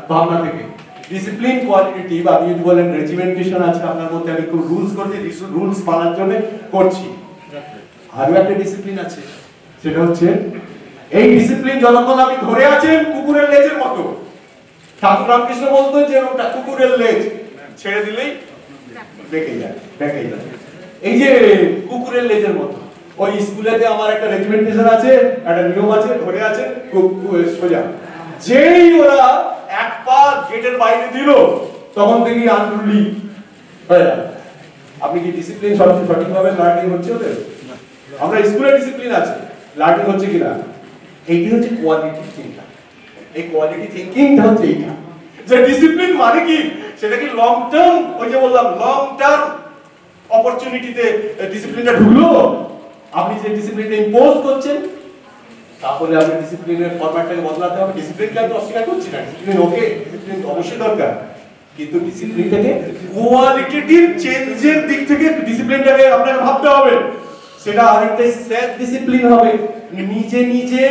ভাবনা থেকে ডিসিপ্লিন কোয়ালিটি। বা আপনি যদি বলেন রেজিমেন্টেশন আছে আপনার মধ্যে, আমি খুব রুলস করছি, রুলস মানার জন্য করছি। আরো একটা ডিসিপ্লিন আছে, সেটা হচ্ছে এই ডিসিপ্লিন যতক্ষণ আপনি ধরে আছেন কুকুরের লেজের মতো। ঠাকুর রামকৃষ্ণ বলতেন যে ওটা কুকুরের লেজ, ছেড়ে দিলেই বেঁকে যায়, বেঁকে যায়। এই যে কুকুরের লেজের মতো, ওই স্কুলেতে আমার একটা রেজিমেন্টেশন আছে, একটা নিয়ম আছে, ধরে আছে সোজা। যেই ওরা এক পা গেটের বাইরে দিল তখন থেকে আনরুলি হয়ে গেল। আপনি কি ডিসিপ্লিন সঠিকভাবে লার্নিং হচ্ছে ওদের? আমরা স্কুলে ডিসিপ্লিন আছে, লার্নিং হচ্ছে কিনা? এইটি হচ্ছে কোয়ালিটি থিঙ্কিং। এই কোয়ালিটি থিঙ্কিংটা হচ্ছে এইটা, যে ডিসিপ্লিন মানে কি, সেটা কি লং টার্ম, ওই যে বললাম লং টার্ম অপরচুনিটিতে ডিসিপ্লিনটা ঢুকলো। আপনি যে ডিসিপ্লিনটা ইম্পোজ করছেন, তাহলে আপনি ডিসিপ্লিনের ফরম্যাটটাকে বদলাতে হবে। ডিসিপ্লিনকে আমি অস্বীকার করছি না, ডিসিপ্লিন ওকে, ডিসিপ্লিন অবশ্যই দরকার, কিন্তু ডিসিপ্লিনটাকে কোয়ালিটেটিভ চেঞ্জের দিক থেকে ডিসিপ্লিনটাকে আপনাকে ভাবতে হবে। সেটা আরেকটা সেলফ ডিসিপ্লিন হবে, নিজে নিজে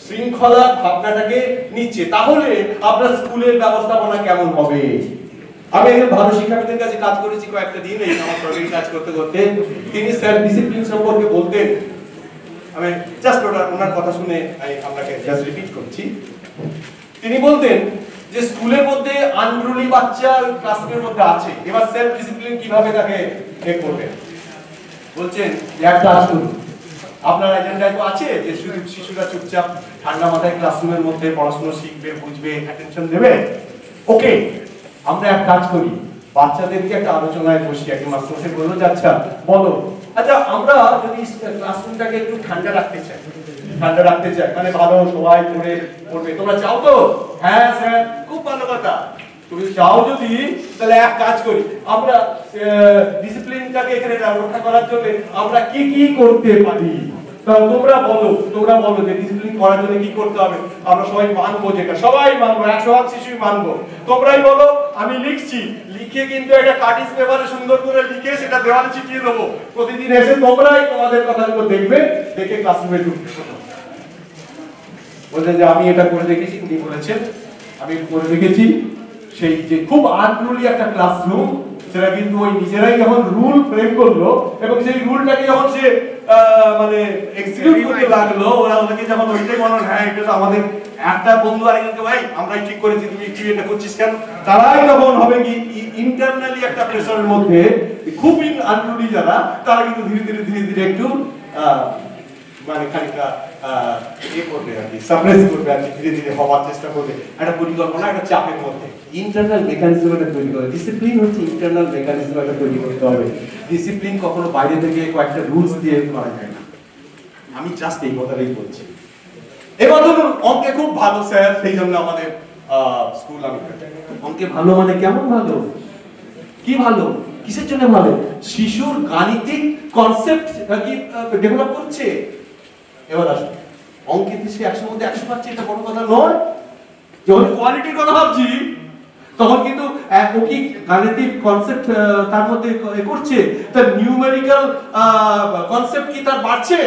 শৃঙ্খলা ভাবনাটাকে নিচ্ছে। তাহলে আপনার স্কুলের ব্যবস্থাপনা কেমন হবে? আমি একজন ভালো শিক্ষাবিদের কাছে কাজ করেছি কয়েকটা দিন, এই আমার প্রজেক্ট কাজ করতে করতে তিনি সেলফ ডিসিপ্লিন সম্পর্কে বলতেন। আমি জাস্ট ওনার কথা শুনে আমি আপনাকে জাস্ট রিপিট করছি। তিনি বলতেন যে স্কুলের মধ্যে আনরুলি বাচ্চা ক্লাসরুমের মধ্যে আছে, এবার সেলফ ডিসিপ্লিন কিভাবে তাকে ঠিক করবেন? বলছেন এক কাজ করুন, আপনার এজেন্ডায় তো আছে যে শিশুরা চুপচাপ ঠান্ডা মাথায় ক্লাসরুমের মধ্যে পড়াশোনা শিখবে, বুঝবে, অ্যাটেনশন দেবে। ওকে, আমরা এক কাজ করি, বাচ্চাদেরকে একটা আলোচনায় বসি। একজন মাস্টারমশাই বললো যে আচ্ছা বলো, আচ্ছা আমরা যদি ক্লাসরুমটাকে একটু ঠান্ডা রাখতে চাই, মানে ভালো সবাই পড়বে, তোমরা চাও তো? হ্যাঁ স্যার, খুব ভালো কথা, তুমি চাও যদি তাহলে এক কাজ করি, আমরা ডিসিপ্লিনটাকে এখানে রক্ষা করার জন্য আমরা কি কি করতে পারি? তোমরা বলো যে ডিসিপ্লিন করার জন্য কি করতে হবে। আমরা সবাই মানবো, যেটা সবাই মানবো, 100% শিশুই মানবো। তোমরাই বলো, আমি লিখছি, লিখে কিন্তু একটা কাটিস পেপারে সুন্দর করে লিখে সেটা দেওয়ালে চিঠিয়ে দেবো। প্রতিদিন এসে তোমরাই তোমাদের কথাগুলো দেখবে, দেখে ক্লাসরুমে ঢুকবে। বলছে যে আমি এটা করে দেখেছি, উনি বলেছেন আমি করে দেখেছি, সেই যে খুব আনরুলি একটা ক্লাসরুম, সেটা কিন্তু ওই নিজেরাই যখন রুল ফ্রেম করলো এবং সেই রুলটাকে যখন সে মানে এক্সিকিউট করতে লাগলো, ওরা ওদেরকে যখন ওইটাই মনে হ্যাঁ এটা তো আমাদের একটা বন্ধু আরেকজনকে ভাই আমরাই ঠিক করেছি, তুমি কি এটা করছিস কেন, তারাই তখন হবে কি ইন্টারনালি একটা প্রেসারের মধ্যে খুব আনরুলি যারা, তারা কিন্তু ধীরে ধীরে একটু মানে খানিকটা করবে আর কি, সাপ্রেস করবে আর কি, ধীরে ধীরে হওয়ার চেষ্টা করবে। একটা পরিকল্পনা, একটা চাপের মধ্যে ইন্টারনাল মেকানিজম একটা তৈরি করে। ডিসিপ্লিন হচ্ছে ইন্টারনাল মেকানিজম একটা তৈরি করতে হবে। ডিসিপ্লিন কখনো বাইরে থেকে কয়েকটা রুলস দিয়ে করা যায় না। আমি জাস্ট এই কথাটাই বলছি। এবার ধরুন অঙ্কে খুব ভালো স্যার, সেই জন্য আমাদের স্কুল আমি অঙ্কে ভালো মানে কেমন ভালো, কি ভালো, কিসের জন্য ভালো? শিশুর গাণিতিক কনসেপ্ট কি ডেভেলপ করছে। এবার আসুন, অঙ্কেতে সে 100 মধ্যে 100 পাচ্ছে, এটা বড় কথা নয়। যখন কোয়ালিটির কথা ভাবছি তখন কিন্তু ও কি গাণিতিক কনসেপ্ট তার মধ্যে করছে, তার নিউমেরিক্যাল কনসেপ্ট কি তার বাড়ছে?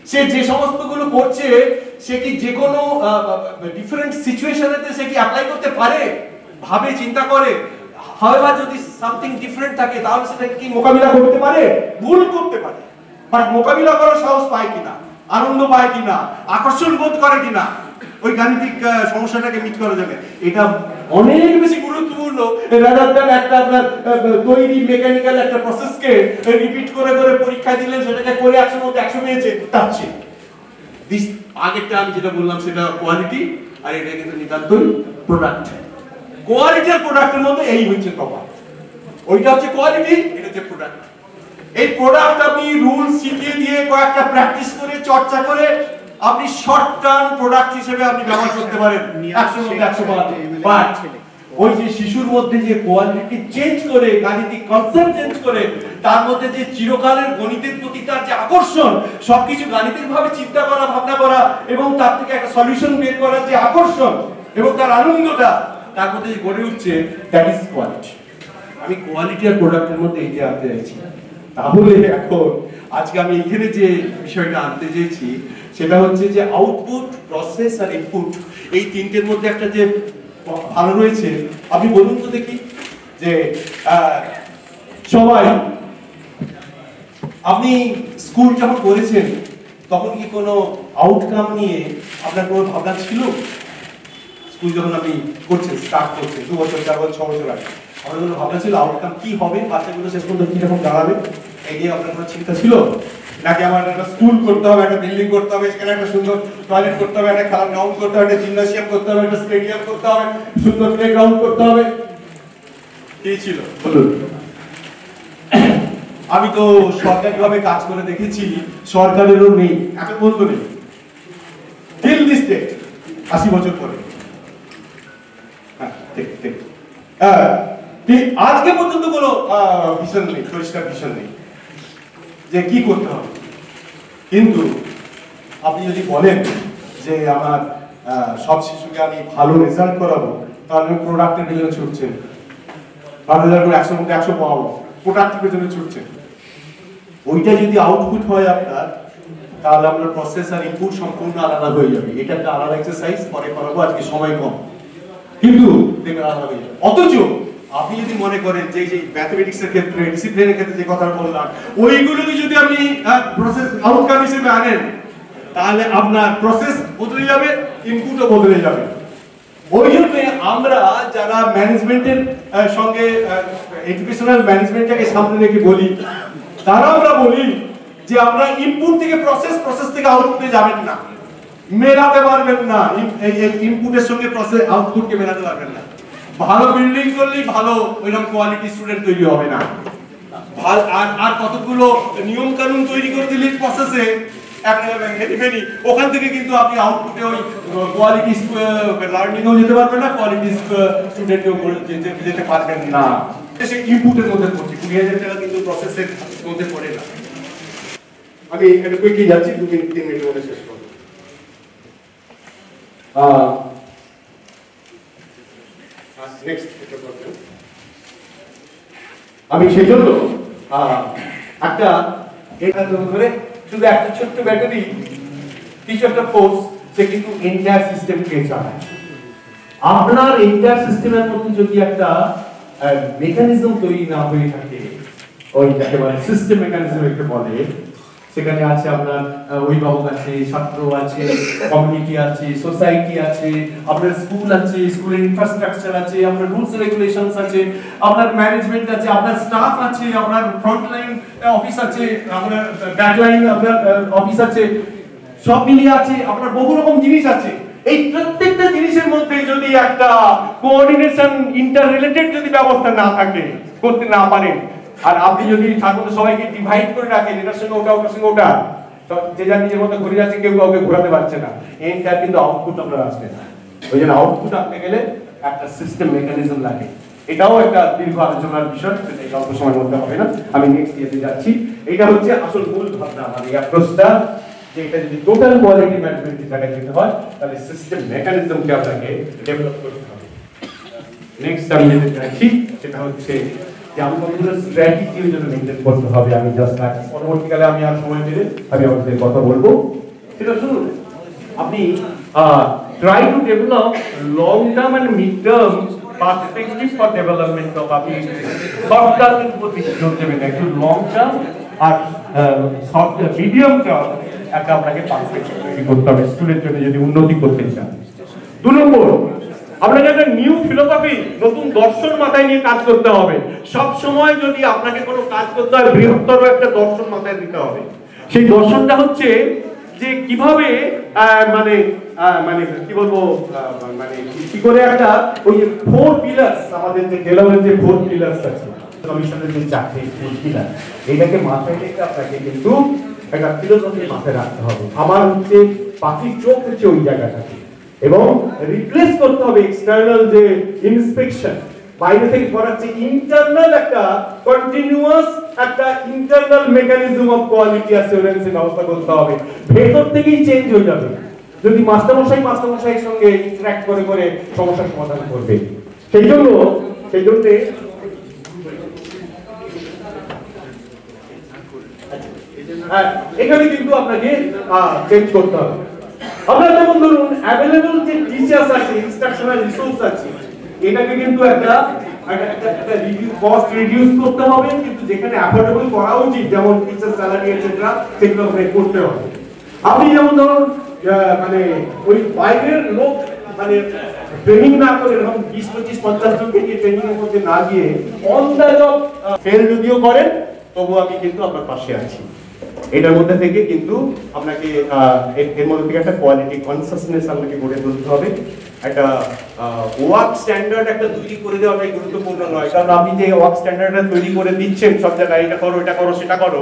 সে যে সমস্তগুলো করছে সে কি যে কোনো ডিফারেন্ট সিচুয়েশনেতে সে কি অ্যাপ্লাই করতে পারে? ভাবে, চিন্তা করে। হাওয়েভার যদি সামথিং ডিফারেন্ট থাকে তাহলে সেটা কি মোকাবিলা করতে পারে? ভুল করতে পারে, বাট মোকাবিলা করার সাহস পায় কিনা, আনন্দ পায় কিনা, আকর্ষণ বোধ করে কিনা, ওই গাণিতিক সমস্যাটাকে মিট করা যাবে, এটা অনেক বেশি গুরুত্বপূর্ণ রাদার দ্যান একটা আপনার তৈরি মেকানিক্যাল একটা প্রসেসকে রিপিট করে করে পরীক্ষা দিলেন, সেটাকে করে 100 মধ্যে 100 পেয়েছে, তার চেয়ে আগেরটা আমি যেটা বললাম সেটা কোয়ালিটি, আর এটা কিন্তু নিতান্তই প্রোডাক্ট। কোয়ালিটি আর প্রোডাক্টের মধ্যে এই হচ্ছে তফাৎ। ওইটা হচ্ছে কোয়ালিটি, এটা হচ্ছে প্রোডাক্ট। এই প্রোডাক্ট আপনি রুলস শিখিয়ে দিয়ে কয়েকটা প্র্যাকটিস করে চর্চা করে আপনি শর্ট টার্ম প্রোডাক্ট হিসেবে আপনি ব্যবহার করতে পারেন 100 মধ্যে 100 পাওয়াতে। বাট ওই যে শিশুর মধ্যে যে কোয়ালিটি চেঞ্জ করে, গাণিতিক কনসেপ্ট চেঞ্জ করে, তার মধ্যে যে চিরকালের গণিতের প্রতি তার যে আকর্ষণ, সবকিছু গাণিতিক ভাবে চিন্তা করা, ভাবনা করা এবং তার থেকে একটা সলিউশন বের করার যে আকর্ষণ এবং তার আনন্দটা তার মধ্যে যে গড়ে উঠছে, দ্যাট ইজ কোয়ালিটি। আমি কোয়ালিটি আর প্রোডাক্টের মধ্যে এই যে আনতে চাইছি। তাহলে এখন আজকে আমি এখানে যে বিষয়টা আনতে চেয়েছি সেটা হচ্ছে যে আউটপুট, প্রসেস আর ইনপুট, এই তিনটের মধ্যে একটা যে ভালো রয়েছে। আপনি বলুন তো দেখি যে সবাই, আপনি স্কুল যখন করেছেন তখন কি কোনো আউটকাম নিয়ে আপনার কোনো ভাবনা ছিল? স্কুল যখন আপনি করছেন, স্টার্ট করছেন 2 বছর, 4 বছর, 6 বছর আগে, আপনার কোনো ভাবনা ছিল আউটকাম কি হবে, বাচ্চাগুলো শেষ পর্যন্ত কিরকম দাঁড়াবে, এই নিয়ে আপনার কোনো চিন্তা ছিল? নাকি আমার একটা স্কুল করতে হবে, একটা বিল্ডিং করতে হবে, সেখানে একটা সুন্দর টয়লেট করতে হবে, একটা খেলার গ্রাউন্ড করতে হবে, একটা জিমনাসিয়াম করতে হবে, একটা স্টেডিয়াম করতে হবে, সুন্দর প্লেগ্রাউন্ড করতে হবে, কি ছিল বলুন? আমি তো সরকারিভাবে কাজ করে দেখেছি, সরকারেরও নেই, এত পর্যন্ত নেই, টিল দিস ডে, 80 বছর পরে। আজকে পর্যন্ত কোনো ভিশন নেই, পরিষ্কার ভিশন নেই যে কি করতে হবে। কিন্তু আপনি যদি বলেন যে আমার সব শিশুকে আমি ভালো রেজাল্ট করাবো, তাহলে আমি প্রোডাক্টের পেছনে ছুটছেন, ভালো রেজাল্ট করে 100 মধ্যে 100 পাবো, প্রোডাক্টের পেছনে ছুটছেন। ওইটা যদি আউটপুট হয় আপনার, তাহলে আপনার প্রসেস আর ইনপুট সম্পূর্ণ আলাদা হয়ে যাবে। এটা একটা আলাদা এক্সারসাইজ, পরে করাবো, আজকে সময় কম, কিন্তু দেখবেন আলাদা হয়ে যাবে। অথচ আপনি যদি মনে করেন যে এই ম্যাথমেটিক্সের ক্ষেত্রে, ডিসিপ্লিনের ক্ষেত্রে যে কথাটা বললাম, ওইগুলোকে যদি আপনি প্রসেস আউটকাম হিসেবে আনেন, তাহলে আপনার প্রসেস বদলে যাবে, ইনপুটও বদলে যাবে। ওই জন্য আমরা যারা ম্যানেজমেন্টের সঙ্গে এডুকেশনাল ম্যানেজমেন্টটাকে সামনে রেখে বলি, তারা আমরা বলি যে আমরা ইনপুট থেকে প্রসেস, প্রসেস থেকে আউটপুটে যাবেন না, মেলাতে পারবেন না, ইনপুটের সঙ্গে প্রসেস আউটপুটকে মেলাতে পারবেন না। ভালো বিল্ডিং করলেই ভালো ওইরকম কোয়ালিটি স্টুডেন্ট তৈরি হবে না। আর কতগুলো নিয়ম কানুন তৈরি করে দিলে প্রসেসে ওখান থেকে কিন্তু আপনি আউটপুটে ওই কোয়ালিটি লার্নিংও যেতে পারবেন না, কোয়ালিটি স্টুডেন্টও যেতে পারবেন না। সে ইনপুটের মধ্যে পড়ছে, 20,000 টাকা কিন্তু প্রসেসের মধ্যে পড়ে না। আমি এটা কুইকলি যাচ্ছি, 2-3 মিনিটের মধ্যে শেষ করব। আমি সেই জন্য একটা ধরে শুধু একটা ছোট্ট ব্যাটারি, কিছু একটা ফোর্স, সে কিন্তু এন্টায়ার সিস্টেমকে চালায়। আপনার এন্টায়ার সিস্টেমের মধ্যে যদি একটা মেকানিজম তৈরি না হয়ে থাকে, ওই যাকে বলে সিস্টেম মেকানিজম একটা বলে, সেখানে আছে আপনার অভিভাবক আছে, ছাত্র আছে, কমিউনিটি আছে, সোসাইটি আছে, আপনার স্কুল আছে, স্কুলের ইনফ্রাস্ট্রাকচার আছে, আপনার রুলস রেগুলেশনস আছে, আপনার ম্যানেজমেন্ট আছে, আপনার স্টাফ আছে, আপনার ফ্রন্টলাইন অফিস আছে, আপনার ব্যাকলাইন আপনার অফিস আছে, সব মিলিয়ে আছে, আপনার বহু রকম জিনিস আছে। এই প্রত্যেকটা জিনিসের মধ্যে যদি একটা কোঅর্ডিনেশন, ইন্টার রিলেটেড যদি ব্যবস্থা না থাকে, করতে না পারেন, আর আপনি যদি ছাত্রদের সবাইকে ডিভাইড করে রাখেন, এটার সঙ্গে ওটা, ওটার সঙ্গে ওটা, যে যার নিজের মতো ঘুরে যাচ্ছে, কেউ কাউকে ঘোরাতে পারছে না, এটার কিন্তু আউটপুট আপনার আসবে না। ওই জন্য আউটপুট আনতে গেলে একটা সিস্টেম মেকানিজম লাগে। এটাও একটা দীর্ঘ আলোচনার বিষয়, সেটা এই অল্প সময়ের মধ্যে হবে না। আমি নেক্সট ইয়েতে যাচ্ছি। এটা হচ্ছে আসল মূল ভাবনা আমার এই অ্যাপ্রোচটা, যে এটা যদি টোটাল কোয়ালিটি ম্যানেজমেন্টের জায়গায় যেতে হয় তাহলে সিস্টেম মেকানিজমকে আপনাকে ডেভেলপ করতে হবে। নেক্সট আমি যেতে চাইছি সেটা হচ্ছে যে আমি কতগুলো স্ট্র্যাটেজির জন্য মেনটেন করতে হবে। আমি জাস্ট পরবর্তীকালে আমি আর সময় পেলে আমি আপনাদের কথা বলবো। সেটা শুনুন, আপনি try to develop long term and mid term perspective for development of আপনি শর্ট টার্মের উপর বেশি জোর দেবেন, একটু লং টার্ম আর শর্ট মিডিয়াম টার্ম একটা আপনাকে পারস্পেক্টিভ তৈরি করতে হবে স্কুলের জন্য যদি উন্নতি করতে চান। 2 নম্বর, আপনাকে একটা নিউ ফিলোসফি, নতুন দর্শন মাথায় নিয়ে কাজ করতে হবে। সব সময় যদি আপনাকে কোনো কাজ করতে হয় বৃহত্তর একটা দর্শন মাথায় দিতে হবে। সেই দর্শনটা হচ্ছে যে কিভাবে মানে মানে কি বলবো, মানে কি করে একটা ওই 4 পিলার্স, আমাদের যে ডেলাওয়ারের যে 4 পিলার্স আছে, কমিশনের যে 4টে পিলার, এইটাকে মাথায় রেখে আপনাকে কিন্তু একটা ফিলোসফি মাথায় রাখতে হবে। আমার হচ্ছে পাখির চোখ হচ্ছে ওই জায়গাটাকে, এবং রিপ্লেস করতে হবে এক্সটার্নাল যে ইন্সপেকশন, বাইরে থেকে করাচ্ছে ইন্টারনাল একটা কন্টিনিউয়াস একটা ইন্টারনাল মেকানিজম অফ কোয়ালিটি অ্যাসিওরেন্সের ব্যবস্থা করতে হবে। ভেতর থেকেই চেঞ্জ হয়ে যাবে যদি মাস্টারমশাইয়ের সঙ্গে ইন্টারঅ্যাক্ট করে করে সমস্যার সমাধান করবে। সেই জন্য এখানে কিন্তু আপনাকে চেঞ্জ করতে হবে। আপনার যেমন ধরুন অ্যাভেলেবল যে টিচার্স আছে, ইনস্ট্রাকশনাল রিসোর্স আছে, এটাকে কিন্তু একটা কস্ট রিডিউস করতে হবে, কিন্তু যেখানে অ্যাফোর্ডেবল করা উচিত, যেমন টিচার স্যালারি এটসেট্রা, সেগুলো আপনাকে করতে হবে। আপনি যেমন ধরুন মানে ওই বাইরের লোক মানে ট্রেনিং না করে এরকম 20, 25, 50 জনকে নিয়ে ট্রেনিং এর মধ্যে না গিয়ে অন দ্য জব ফেল যদিও করেন তবু আমি কিন্তু আপনার পাশে আছি। এটার মধ্যে থেকে কিন্তু আপনাকে এর মধ্যে থেকে একটা কোয়ালিটি কনসিয়াসনেস আপনাকে গড়ে তুলতে হবে। একটা ওয়ার্ক স্ট্যান্ডার্ড একটা তৈরি করে দেওয়াটাই গুরুত্বপূর্ণ নয়, কারণ আপনি যে ওয়ার্ক স্ট্যান্ডার্ডটা তৈরি করে দিচ্ছেন সব জায়গায়, এটা করো এটা করো সেটা করো,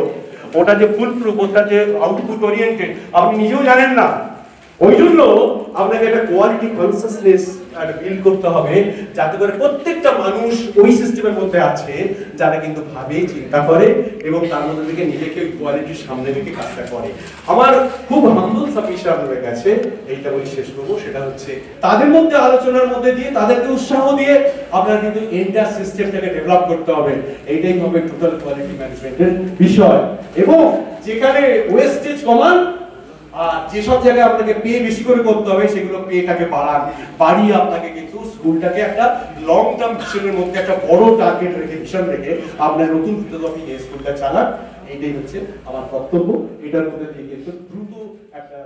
ওটা যে ফুল প্রুফ, ওটা যে আউটপুট ওরিয়েন্টেড আপনি নিজেও জানেন না। ওই জন্য আপনাকে একটা কোয়ালিটি কনসিয়াসনেস বিল্ড করতে হবে, যাতে করে প্রত্যেকটা মানুষ ওই সিস্টেমের মধ্যে আছে যারা কিন্তু ভাবে, চিন্তা করে এবং তার মধ্যে থেকে নিজেকে ওই কোয়ালিটির সামনে রেখে কাজটা করে। আমার খুব হাম্বল সাবমিশন আপনাদের কাছে এইটা বলি শেষ করবো, সেটা হচ্ছে তাদের মধ্যে আলোচনার মধ্যে দিয়ে তাদেরকে উৎসাহ দিয়ে আপনার কিন্তু এন্টার সিস্টেমটাকে ডেভেলপ করতে হবে। এইটাই হবে টোটাল কোয়ালিটি ম্যানেজমেন্টের বিষয়। এবং যেখানে ওয়েস্টেজ কমান আর যেসব জায়গায় আপনাকে পে বেশি করে করতে হবে সেগুলো পেটাকে বাড়িয়ে আপনাকে কিন্তু স্কুলটাকে একটা লং টার্ম ভিশনের মধ্যে একটা বড় টার্গেট রেখে ভিশন রেখে আপনার নতুন ফিলোসফি নিয়ে স্কুলটা চালান। এইটাই হচ্ছে আমার বক্তব্য। এটার মধ্যে দিয়ে কিন্তু দ্রুত একটা